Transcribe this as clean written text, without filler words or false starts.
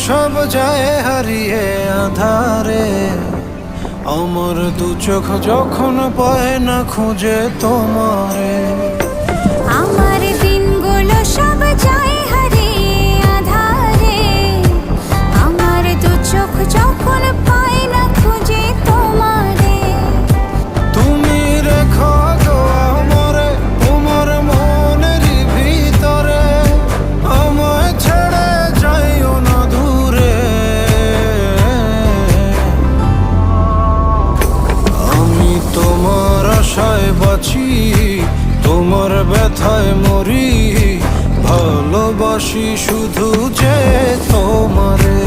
সব যায় হারিয়ে আধারে, আমার দু চোখ যখন পায় না খুঁজে তোমারে। আমার দিনগুলো সব যায় হারিয়ে আঁধারে, আমার দু চোখ যখন পায় না খুঁজে তোমারে। তুমি রেখো গো আমারে তোমার মনেরই ভিতরে, আমায় ছেড়ে যাইও না দূরে। আমি তোমার আশায় বাঁচি, তোমার ব্যথায় মরি, ভালোবাসি শুধু যে তোমারে।